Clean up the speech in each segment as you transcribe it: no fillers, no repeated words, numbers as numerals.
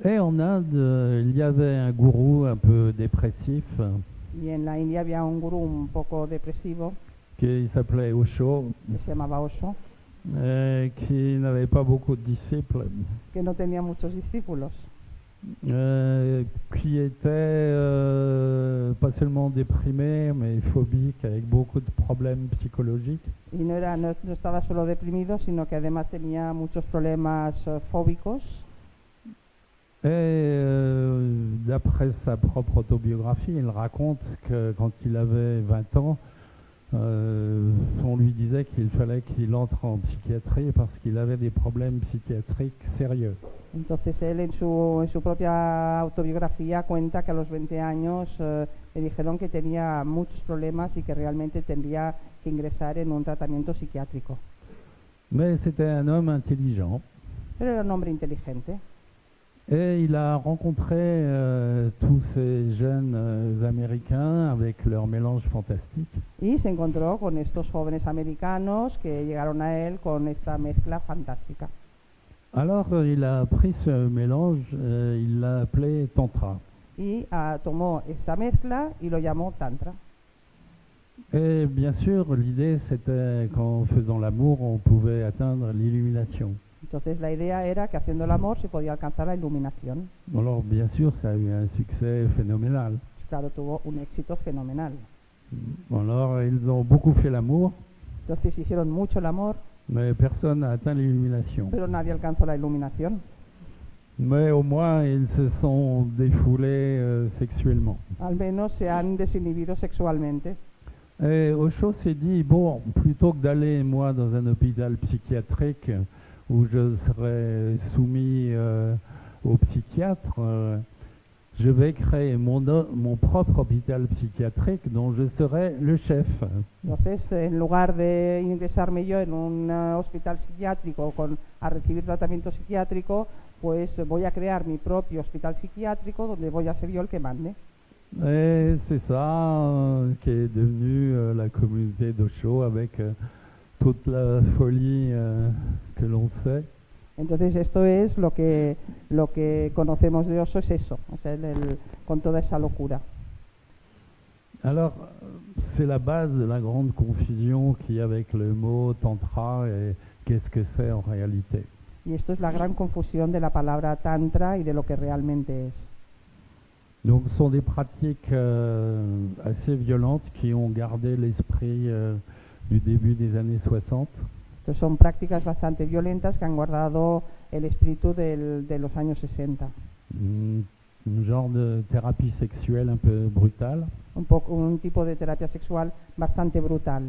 Et en Inde, il y avait un gourou un peu dépressif Y en la India había un gurú un poco depresivo qui s'appelait Osho, que se llamaba Osho, qui n'avait pas beaucoup de disciples, que no tenía muchos discípulos, qui était pas seulement déprimé, mais phobique, avec beaucoup de problèmes psychologiques. y no estaba solo deprimido, sino que además tenía muchos problemas fóbicos. Et d'après sa propre autobiographie, il raconte que quand il avait 20 ans, on lui disait qu'il fallait qu'il entre en psychiatrie parce qu'il avait des problèmes psychiatriques sérieux. Entonces él en su propia autobiografía cuenta que a los 20 años le dijeron que tenía muchos problemas y que realmente tendría que ingresar en un tratamiento psiquiátrico. Mais c'était un homme intelligent Pero era un hombre inteligente et il a rencontré tous ces jeunes Américains avec leur mélange fantastique. y se encontró con estos jóvenes americanos que llegaron a él con esta mezcla fantástica. Alors il a pris ce mélange, il l'a appelé Tantra. Y tomó esa mezcla y lo llamó Tantra. Et bien sûr, l'idée c'était qu'en faisant l'amour, on pouvait atteindre l'illumination. Entonces la idea era que haciendo el amor se podía alcanzar la iluminación. Alors bien sûr, ça a eu un succès phénoménal. Claro, tuvo un éxito fenomenal. Alors ils ont beaucoup fait l'amour, Entonces hicieron mucho el amor, mais personne n'a atteint l'illumination. pero nadie alcanzó la iluminación. Mais au moins, ils se sont défoulés sexuellement. Al menos se han desinhibido sexualmente. Et Osho s'est dit, bon, plutôt que d'aller, moi, dans un hôpital psychiatrique où je serais soumis au psychiatre, je vais créer mon propre hôpital psychiatrique dont je serai le chef. Entonces, en lugar de ingresarme yo en un hospital psiquiátrico a recibir tratamiento psiquiátrico, pues voy a crear mi propio hospital psiquiátrico donde voy a ser yo el que mande. Et c'est ça qui est devenu la communauté d'Osho avec toute la folie que l'on sait. Entonces esto es lo que conocemos de Osho, es eso, o sea, con toda esa locura. Alors, c'est la base de la grande confusion qu'il y a avec le mot tantra et qu'est-ce que c'est en réalité. Y esto es la gran confusión de la palabra tantra y de lo que realmente es. Donc, ce sont des pratiques assez violentes qui ont gardé l'esprit du début des années 60. Entonces son prácticas bastante violentas que han guardado el espíritu de los años 60. Un genre de thérapie sexuelle un peu brutale. Un tipo de terapia sexual bastante brutal.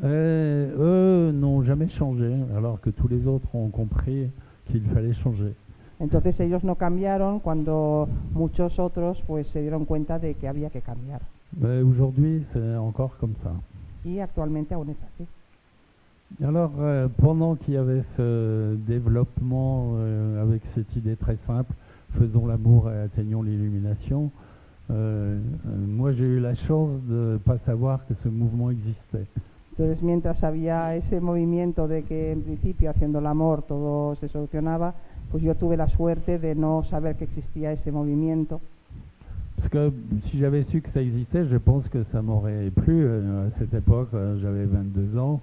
Et eux n'ont jamais changé, alors que tous les autres ont compris qu'il fallait changer. Entonces ellos no cambiaron cuando muchos otros pues se dieron cuenta de que había que cambiar. Mais aujourd'hui, c'est encore comme ça. Y actualmente aún es así. Alors, pendant qu'il y avait ce développement avec cette idée très simple, faisons l'amour et atteignons l'illumination, moi j'ai eu la chance de ne pas savoir que ce mouvement existait. Entonces, mientras había ese movimiento de que en principio haciendo el amor todo se solucionaba, pues yo tuve la suerte de no saber que existía ese movimiento. Parce que si j'avais su que ça existait, je pense que ça m'aurait plu. À cette époque, j'avais 22 ans.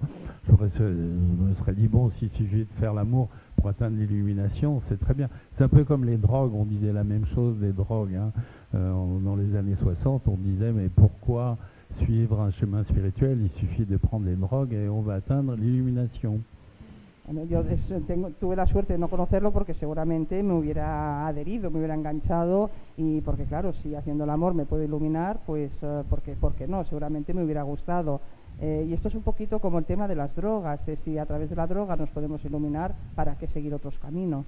Je me serais dit, bon, s'il suffit de faire l'amour pour atteindre l'illumination, c'est très bien. C'est un peu comme les drogues. On disait la même chose des drogues. Hein. Dans les années 60, on disait, mais pourquoi suivre un chemin spirituel? Il suffit de prendre les drogues et on va atteindre l'illumination. Bueno, yo tuve la suerte de no conocerlo porque seguramente me hubiera adherido, me hubiera enganchado y porque claro, si haciendo el amor me puedo iluminar, pues ¿por qué no? Seguramente me hubiera gustado. Y esto es un poquito como el tema de las drogas, si a través de la droga nos podemos iluminar, ¿para qué seguir otros caminos?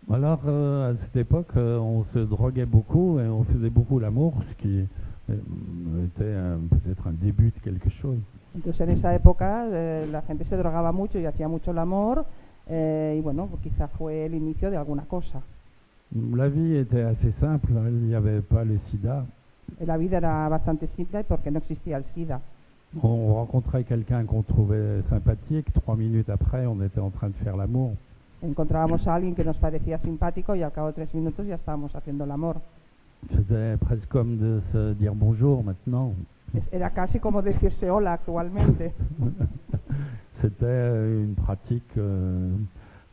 Alors, à cette époque, on se droguait beaucoup et on faisait beaucoup l'amour, ce qui était peut-être un début de quelque chose. Entonces en esa época la gente se drogaba mucho y hacía mucho el amor y bueno, pues quizá fue el inicio de alguna cosa. La vie était assez simple, il n'y avait pas le sida. La vida era bastante simple porque no existía el SIDA. On rencontrait quelqu'un qu'on trouvait sympathique, 3 minutes après, on était en train de faire l'amour. Encontrábamos a alguien que nos parecía simpático y al cabo de 3 minutos ya estábamos haciendo el amor. C'était presque comme de se dire bonjour maintenant. Era casi como decirse hola actualmente. C'était une pratique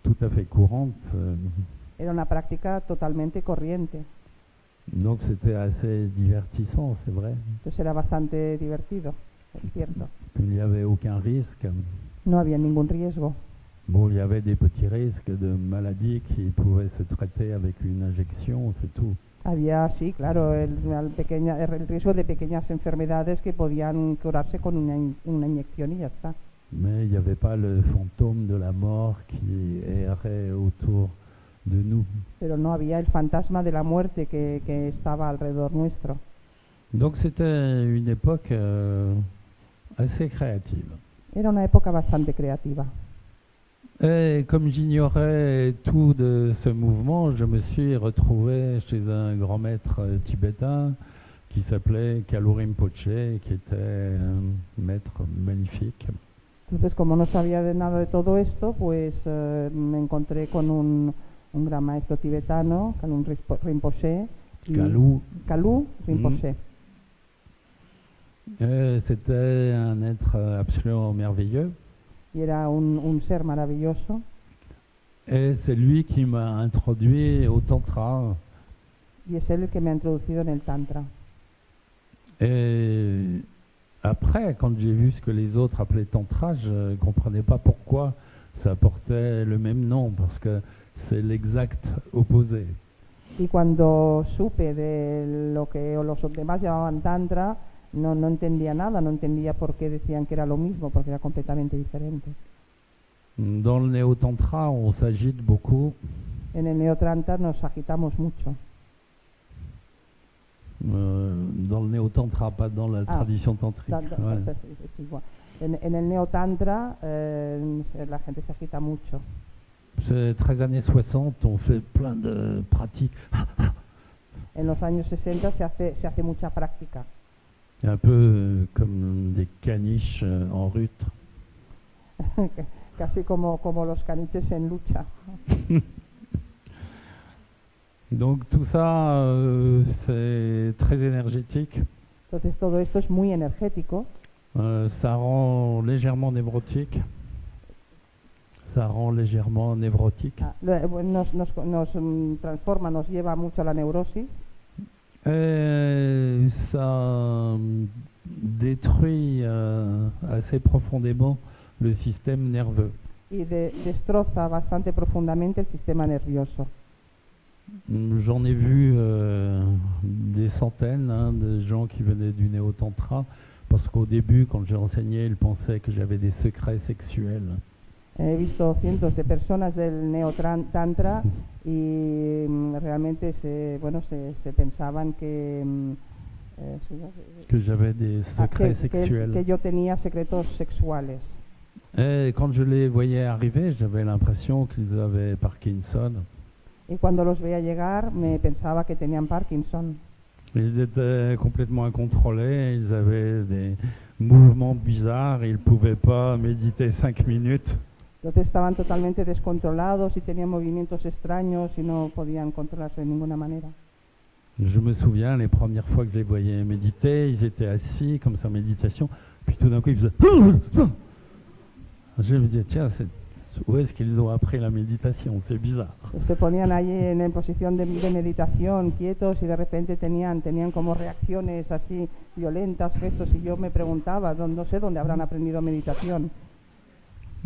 tout à fait courante. Era una práctica totalmente corriente. Donc c'était assez divertissant, c'est vrai. Entonces era bastante divertido, es cierto. Il n'y avait aucun risque. No había ningún riesgo. Bon, il y avait des petits risques de maladies qui pouvaient se traiter avec une injection, c'est tout. Había, sí, claro, el riesgo de pequeñas enfermedades que podían curarse con una inyección y ya está. Mais il n'y avait pas le fantôme de la mort qui errait autour de nous. Pero no había el fantasma de la muerte que estaba alrededor nuestro. Donc c'était une époque assez créative. Era una época bastante creativa. Et comme j'ignorais tout de ce mouvement, je me suis retrouvé chez un grand maître tibétain qui s'appelait Kalu Rinpoche, qui était un maître magnifique. Entonces, como no sabía de nada de todo esto, pues me encontré con un gran maestro tibetano, Kalu Rinpoche. Kalu Rinpoche. C'était un être absolument merveilleux. Y era un ser maravilloso. Et c'est lui qui m'a introduit au tantra. Y es él el que me ha introducido en el tantra. Et après, quand j'ai vu ce que les autres appelaient tantra, je ne comprenais pas pourquoi ça portait le même nom, parce que c'est l'exact opposé. Y cuando supe de lo que los demás llamaban tantra, no entendía nada, no entendía por qué decían que era lo mismo, porque era completamente diferente. Dans le néo-tantra, on s'agite beaucoup. En el neotantra nos agitamos mucho. Dans le néo-tantra, pas dans la tradition tantrique. Es igual. En el neotantra la gente se agita mucho. C'est très années 60, on fait plein de pratiques. En los años 60 se hace mucha práctica. Un peu comme des caniches en rut. Casi como los caniches en lucha. Donc tout ça, c'est très énergétique. Entonces todo esto es muy energético. Ça rend légèrement névrotique. Nos transforma, nos lleva mucho a la neurosis. Et ça détruit assez profondément le système nerveux. Y destroza bastante profundamente el sistema nervioso. J'en ai vu des centaines de gens qui venaient du néo-tantra, parce qu'au début, quand j'ai enseigné, ils pensaient que j'avais des secrets sexuels. He visto cientos de personas del neotantra y realmente se pensaban que j'avais des secrets sexuels. Que yo tenía secretos sexuales. Et quand je les voyais arriver, j'avais l'impression qu'ils avaient Parkinson. Y cuando los veía llegar, me pensaba que tenían Parkinson. Ils étaient complètement incontrôlés, ils avaient des mouvements bizarres, ils ne pouvaient pas méditer 5 minutes. Entonces estaban totalmente descontrolados y tenían movimientos extraños y no podían controlarse de ninguna manera. Je me souviens, les premières fois que je les voyais méditer, ils étaient assis comme ça en méditation, puis tout d'un coup ils faisaient... Je me disais, tiens, où est-ce qu'ils ont appris la méditation? C'est bizarre. Se ponían ahí en posición de meditación, quietos, y de repente tenían como reacciones así violentas, gestos, y yo me preguntaba, no sé dónde habrán aprendido meditación.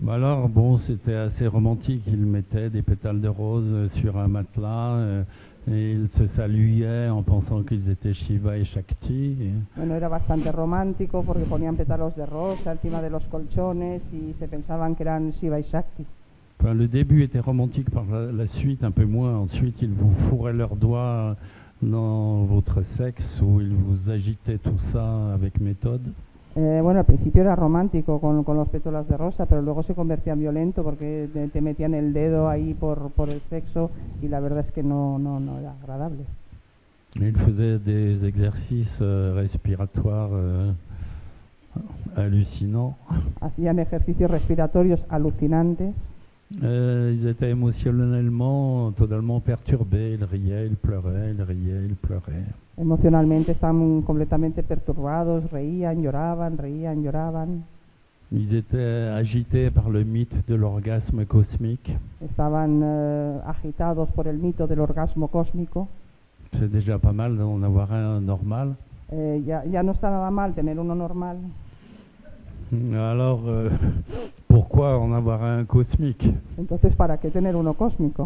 Alors bon, c'était assez romantique, ils mettaient des pétales de rose sur un matelas et ils se saluaient en pensant qu'ils étaient Shiva et Shakti. Bueno, era bastante romántico porque ponían pétalos de rosa encima de los colchones y se pensaban que eran Shiva y Shakti. Enfin, le début était romantique, par la suite un peu moins. Ensuite, ils vous fourraient leurs doigts dans votre sexe ou ils vous agitaient tout ça avec méthode. Bueno, al principio era romántico con los pétalos de rosa, pero luego se convertía en violento porque te metían el dedo ahí por el sexo y la verdad es que no era agradable. Il faisait des exercices respiratoires hallucinants. Hacían ejercicios respiratorios alucinantes. Ils étaient émotionnellement totalement perturbés, ils riaient, ils pleuraient, ils riaient, ils pleuraient. Emocionalmente estaban completamente perturbados, reían, lloraban. Ils étaient agités par le mythe de l'orgasme cosmique. Estaban agitados por el mito del orgasmo cósmico. C'est déjà pas mal d'en avoir un normal. Ya no está nada mal tener uno normal. Alors, pourquoi en avoir un cosmique? Entonces, ¿para qué tener uno cósmico?